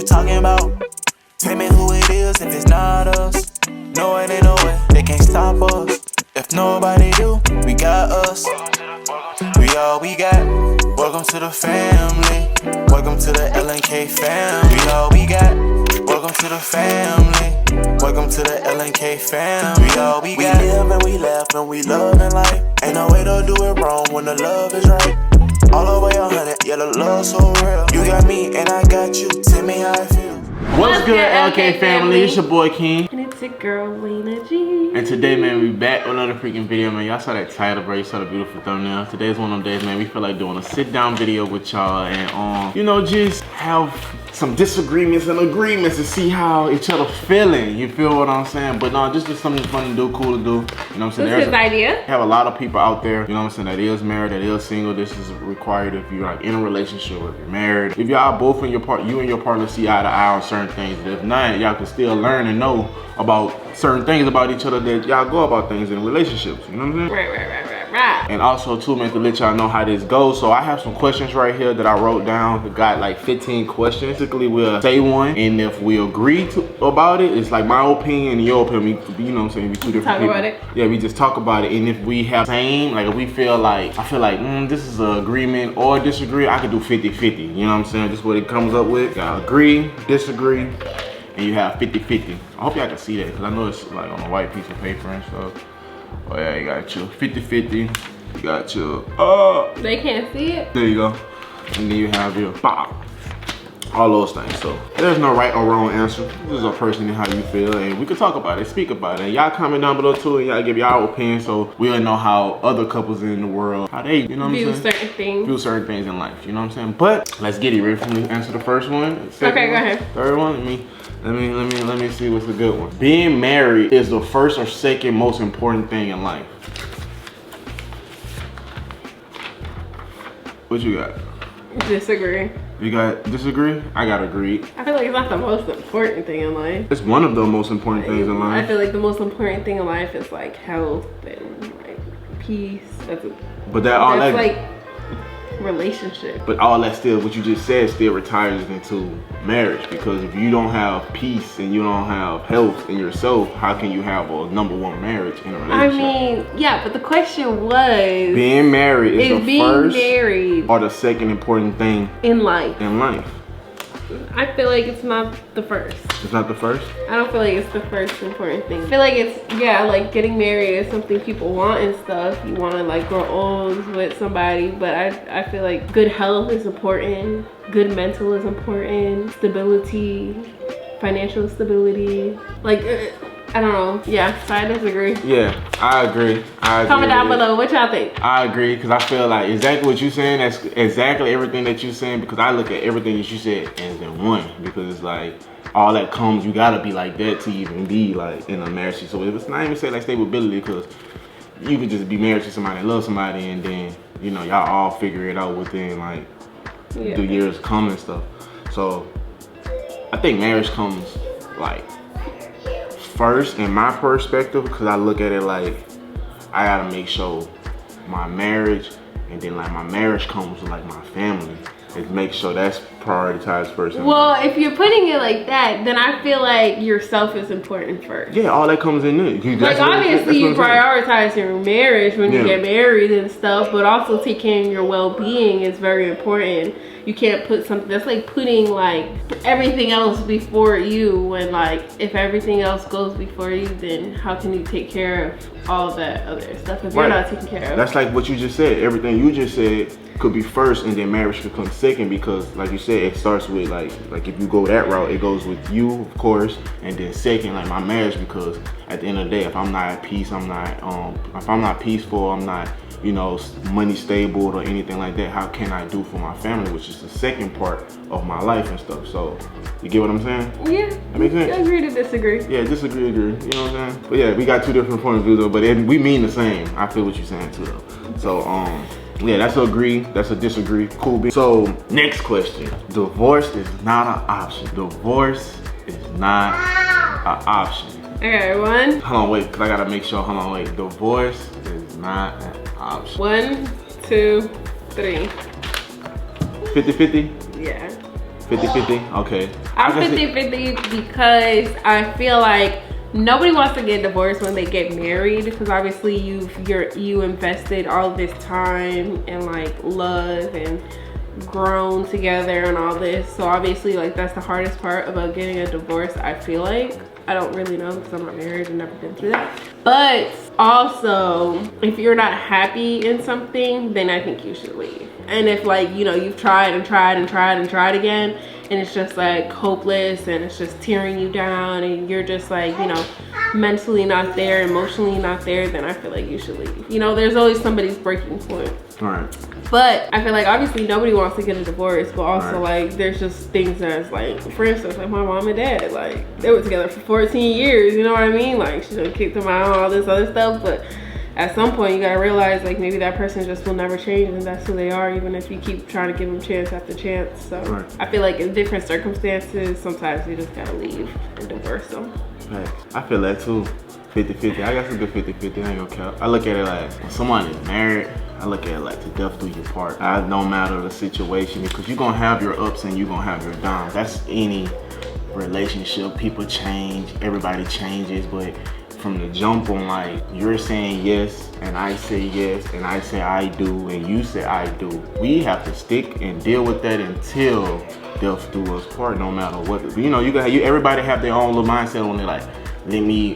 talking about? Tell me who it is if it's not us. No, it ain't no way, they can't stop us. If nobody do, we got us. We all we got. Welcome to the family. Welcome to the LNK family. We all we got. Welcome to the family. Welcome to the LNK family. We all we got. We live and we laugh and we love in life. Ain't no way to do it wrong when the love is right. All the way 100, yeah, the love so real. You got me and I got you. Tell me how I feel. What's good, LK family? It's your boy King. And it's your girl, Laina G. And today, man, we back with another freaking video, man. Y'all saw that title, bro. You saw the beautiful thumbnail. Today's one of them days, man. We feel like doing a sit-down video with y'all and, you know, just have some disagreements and agreements to see how each other feeling. You feel what I'm saying? But no, just something fun to do, cool to do. You know what I'm saying? This is his idea. Have a lot of people out there, you know what I'm saying, that is married, that is single. This is required if you're like in a relationship, if you're married. If y'all both in you and your partner see eye to eye on certain things. If not, y'all can still learn and know about certain things about each other that y'all go about things in relationships. You know what I'm saying? Right. And also too, man, to let y'all know how this goes. So I have some questions right here that I wrote down. We got like 15 questions. Basically, we'll say one, and if we agree about it, it's like my opinion and your opinion. You know what I'm saying? We two different people. Talk about it. Yeah, we just talk about it. And if we have same, like if we feel like, I feel like this is an agreement or disagree, I could do 50-50. You know what I'm saying? Just what it comes up with. Y'all agree, disagree, and you have 50-50. I hope y'all can see that because I know it's like on a white piece of paper and stuff. Oh yeah, you got your 50-50. You got your They can't see it. there you go. And then you have your pop. All those things. So there's no right or wrong answer. This is a personally how you feel, and we can talk about it, speak about it. And y'all comment down below too, and y'all give y'all opinion, so we'll know how other couples in the world, how they, you know what I'm saying, certain things. view certain things in life. You know what I'm saying? But let's get it. Ready for me to answer the first one? Okay, go ahead. Third one. Let me see what's a good one. Being married is the first or second most important thing in life. What you got? Disagree. You got disagree? I got agree. I feel like it's not the most important thing in life. It's one of the most important things in life. I feel like the most important thing in life is like health and like peace. That's like relationship. But all that still, what you just said, still retires into marriage, because if you don't have peace and you don't have health in yourself, how can you have a #1 marriage in a relationship? I mean, yeah, but the question was, being married is the first married or the second important thing in life. I feel like it's not the first. It's not the first? I don't feel like it's the first important thing. I feel like it's, yeah, like getting married is something people want and stuff. You want to like grow old with somebody, but I feel like good health is important. Good mental is important. Stability, financial stability. Like, I don't know. Yeah, so I disagree. Yeah, I agree. Comment down below what y'all think. I agree, because I feel like exactly what you're saying, that's exactly everything that you're saying, because I look at everything that you said as in one, because it's like all that comes, you gotta be like that to even be like in a marriage. So if it's not even say like stability, because you could just be married to somebody and love somebody, and then, you know, y'all all figure it out within like the years come and stuff. So I think marriage comes like first in my perspective, because I look at it like I gotta make sure my marriage, and then like my marriage comes with like my family, and make sure that's prioritized first. Well, if you're putting it like that, then I feel like yourself is important first. Yeah, all that comes in it. Like obviously you prioritize your marriage when you get married and stuff, but also taking your well-being is very important. You can't put something that's like putting like everything else before you, when like if everything else goes before you, then how can you take care of all that other stuff if you're not taking care of? That's like what you just said. Everything you just said could be first, and then marriage could come second, because like you said, it starts with like if you go that route, it goes with you, of course, and then second like my marriage, because at the end of the day, if I'm not at peace, if I'm not peaceful, I'm not, you know, money stable or anything like that, how can I do for my family, which is the second part of my life and stuff. So you get what I'm saying? Yeah. That makes sense? Agree to disagree. Yeah, disagree, agree. You know what I'm saying? But yeah, we got two different point of views though, but we mean the same. I feel what you're saying too though. So yeah, that's a agree, that's a disagree. Cool. So next question. Divorce is not an option. Divorce is not an option. Okay, one. Hold on, wait, cause I gotta make sure. Hold on, wait. Divorce is not an option. 1, 2, 3. 50-50? Yeah. 50-50? Okay. I'm 50-50 because I feel like nobody wants to get divorced when they get married, because obviously you invested all this time and like love and grown together and all this. So obviously like that's the hardest part about getting a divorce, I feel like. I don't really know because I'm not married and never been through that. But also, if you're not happy in something, then I think you should leave. And if like, you know, you've tried and tried and tried and tried again, and it's just like hopeless and it's just tearing you down and you're just like, you know, mentally not there, emotionally not there, then I feel like you should leave. You know, there's always somebody's breaking point. All right. But I feel like obviously nobody wants to get a divorce, but also like there's just things that's like, for instance, like my mom and dad, like they were together for 14 years, you know what I mean? Like she done kicked them out, all this other stuff, but at some point you gotta realize like maybe that person just will never change and that's who they are, even if you keep trying to give them chance after chance. So I feel like in different circumstances, sometimes you just gotta leave and divorce them. Right. I feel that too. 50-50. I got some good 50-50. I ain't gonna cap. I look at it like when someone is married, I look at it like to death do you part. No matter the situation, because you're gonna have your ups and you're gonna have your downs. That's any relationship. People change, everybody changes, but from the jump on, like you're saying yes and I say yes and I say I do and you say I do, we have to stick and deal with that until death do us part, no matter what. You know, everybody have their own little mindset on it, like let me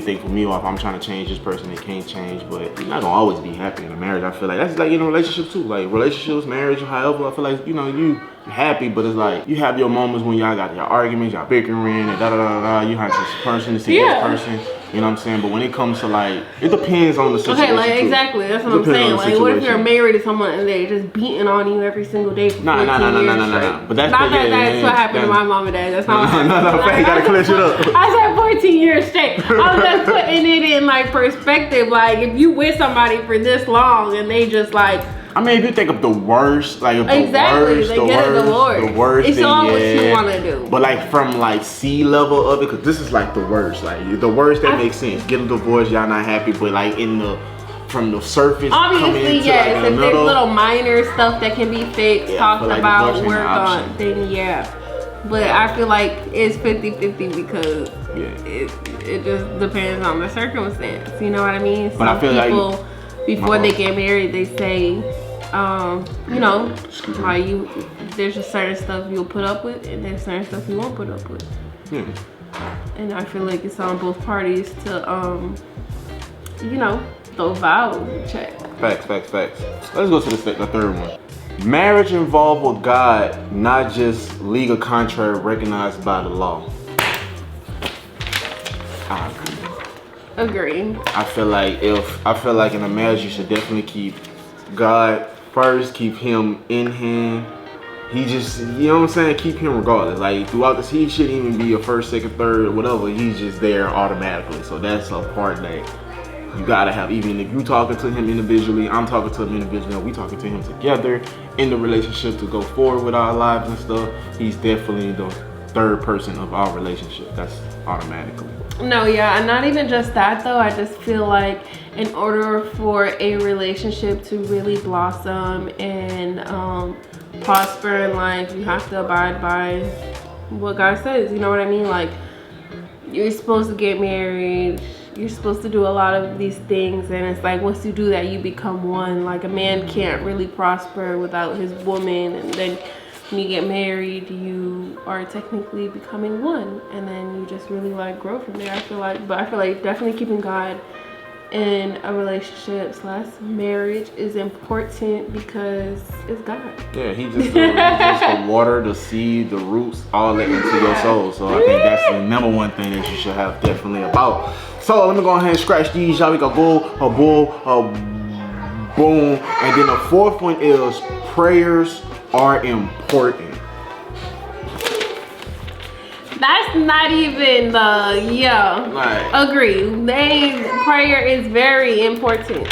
think for me, or if I'm trying to change this person, they can't change. But you're not gonna always be happy in a marriage. I feel like that's like, you know, relationships too, like relationships, marriage, however. I feel like, you know, you happy, but it's like you have your moments when y'all got your arguments, y'all bickering and you have this person to see this person. You know what I'm saying? But when it comes to like, it depends on the situation. Okay, like exactly. That's what I'm saying. Like, what if you're married to someone and they're just beating on you every single day for 14 years? No. But that's not that's what happened to my mom and dad. That's not what happened. No, you gotta clear shit up. I said 14 years straight. I'm just putting it in like perspective. Like, if you with somebody for this long and they just like, I mean, if you think of the worst, like exactly, they get a divorce. The worst. It's all what you want to do. But like from like C level of it, because this is like the worst. Like the worst that makes sense. Get a divorce, y'all not happy, but like from the surface. Obviously, yes. Like if there's little minor stuff that can be fixed, talked like about, worked on, then yeah. But I feel like it's 50-50 because it just depends on the circumstance. You know what I mean? But I feel people, like before they get married, they say, you know, there's just certain stuff you'll put up with and there's certain stuff you won't put up with. And I feel like it's on both parties to, you know, those vows in check. Facts. Let's go to the third one. Marriage involved with God, not just legal contract recognized by the law. I agree. I feel like in a marriage you should definitely keep God first, keep him in hand. He just, you know what I'm saying, keep him regardless. Like throughout this, he shouldn't even be a first, second, third, whatever. He's just there automatically. So that's a part that you gotta have. Even if you talking to him individually, I'm talking to him individually, we talking to him together in the relationship to go forward with our lives and stuff, he's definitely the third person of our relationship. That's automatically. No, yeah, and not even just that though. I just feel like in order for a relationship to really blossom and prosper in life, you have to abide by what God says. You know what I mean? Like, you're supposed to get married, you're supposed to do a lot of these things, and it's like once you do that, you become one. Like a man can't really prosper without his woman, and then when you get married, you are technically becoming one, and then you just really like grow from there. I feel like definitely keeping God in a relationship / marriage is important because it's God. Yeah, he's just the water, the seed, the roots, all that into your soul. So I think that's the number one thing that you should have definitely about. So let me go ahead and scratch these, y'all. We got boom, and then the fourth one is prayers are important. That's not even agree. Prayer is very important.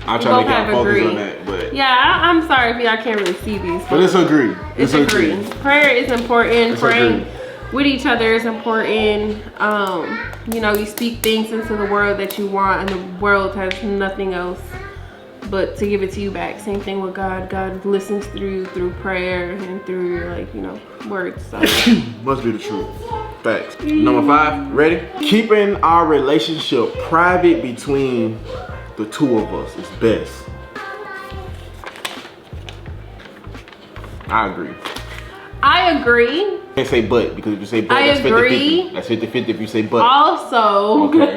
I'll try to get focus on that, but I'm sorry if y'all can't really see these. But it's agree. It's agree. Prayer is important. Praying with each other is important. You know, you speak things into the world that you want, and the world has nothing else but to give it to you back. Same thing with God. God listens through you through prayer and through your, like, you know, words. So. Must be the truth. Facts. Number 5, ready? Keeping our relationship private between the two of us is best. I agree. I agree. You can't say but, because if you say but, I that's agree. 50-50. That's 50-50 if you say but. Also, Okay.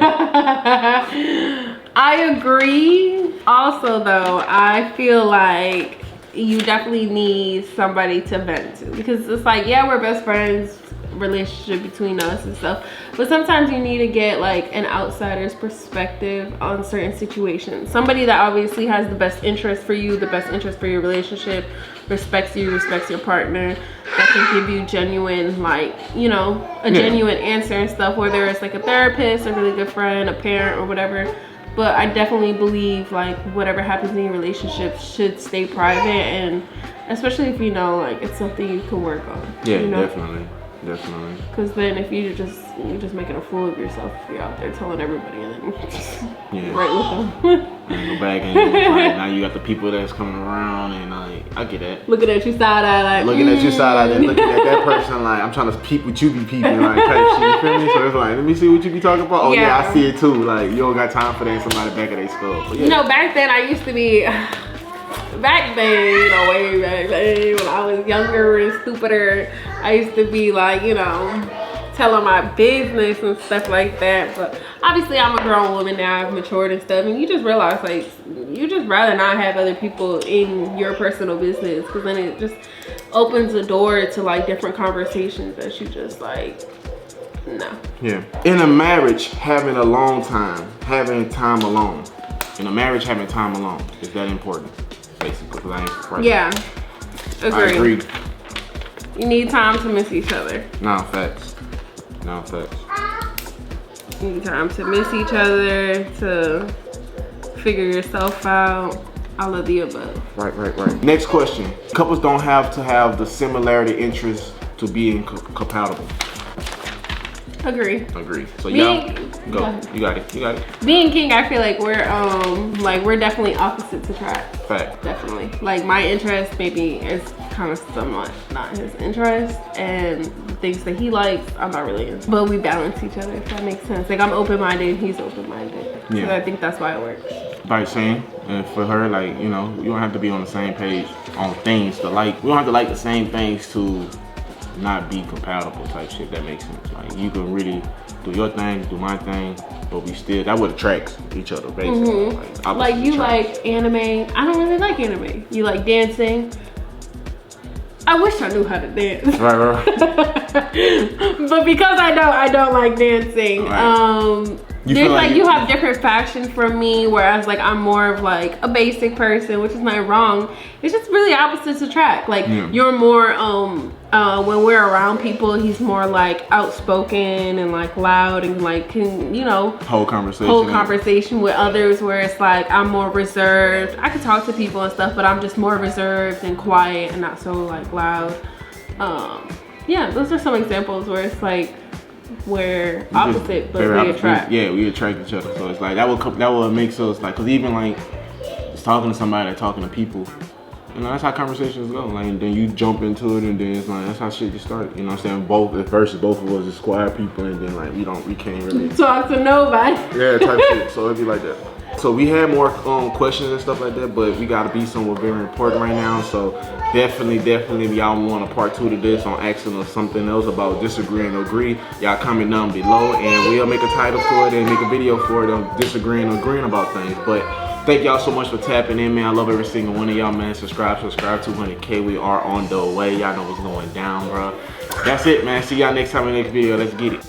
I agree. Also, though, I feel like you definitely need somebody to vent to, because it's like, yeah, we're best friends, relationship between us and stuff, but sometimes you need to get like an outsider's perspective on certain situations. Somebody that obviously has the best interest for you, the best interest for your relationship, respects you, respects your partner, that can give you genuine, like, you know, a genuine answer and stuff, whether it's like a therapist, a really good friend, a parent, or whatever. But I definitely believe like whatever happens in your relationship should stay private, and especially if you know like it's something you can work on. Yeah, you know? definitely. Because then if you're just making a fool of yourself if you're out there telling everybody and then right with them. And go back and like, now you got the people that's coming around and like, I get that. Looking at you side eye like. Looking at you side eye, then looking at that person like, I'm trying to peep what you be peeping, like type shit, you feel me? So it's like, let me see what you be talking about. Oh yeah, I see it too. Like, you don't got time for that in somebody back of their skull. But, yeah. You know, back then I used to be, back then, you know, way back then, when I was younger and stupider, I used to be like, you know, telling my business and stuff like that. But obviously I'm a grown woman now, I've matured and stuff, and you just realize like, you just rather not have other people in your personal business, because then it just opens the door to like different conversations that you just like, no. Yeah. In a marriage, having alone time, having time alone. In a marriage, having time alone, is that important? Basically, because I ain't right. Yeah, I agree. You need time to miss each other. No, facts. No, facts. You need time to miss each other, to figure yourself out, all of the above. Right. Next question. Couples don't have to have the similarity interests to being compatible. Agree. So y'all, go. You got it. Being king, I feel like we're definitely opposites attract. Fact. Definitely. Like my interest maybe is kind of somewhat not his interest, and the things that he likes, I'm not really into. But we balance each other, if that makes sense. Like I'm open-minded, he's open-minded. Yeah. So I think that's why it works. By saying, and for her, like, you know, you don't have to be on the same page on things to like. We don't have to like the same things to not be compatible type shit. That makes sense. Like you can really do your thing, do my thing, but we still, that would attract each other basically. Like you like anime. I don't really like anime. You like dancing. I wish I knew how to dance. Right. But because I don't like dancing. Right. There's like you have different factions from me, whereas like I'm more of like a basic person, which is not wrong. It's just really opposites attract. Like you're more when we're around people, he's more like outspoken and like loud and like can, you know, hold conversation with others, where it's like I'm more reserved. I can talk to people and stuff, but I'm just more reserved and quiet and not so like loud. Yeah, those are some examples where it's like we're opposite, but we attract. Yeah, we attract each other. So it's like that will make us like, cause even like just talking to somebody, talking to people, you know, that's how conversations go. Like, and then you jump into it, and then it's like that's how shit just started. You know what I'm saying? Versus both of us is quiet people, and then like we can't really talk to nobody. Yeah, type shit. So it'd be like that. So we had more questions and stuff like that, but we gotta be somewhere very important right now. So definitely, if y'all want a part 2 to this on asking us something else about disagreeing or agree, y'all comment down below, and we'll make a title for it and make a video for it on disagreeing or agreeing about things. But thank y'all so much for tapping in, man. I love every single one of y'all, man. Subscribe 200K. We are on the way. Y'all know what's going down, bro. That's it, man. See y'all next time in the next video. Let's get it.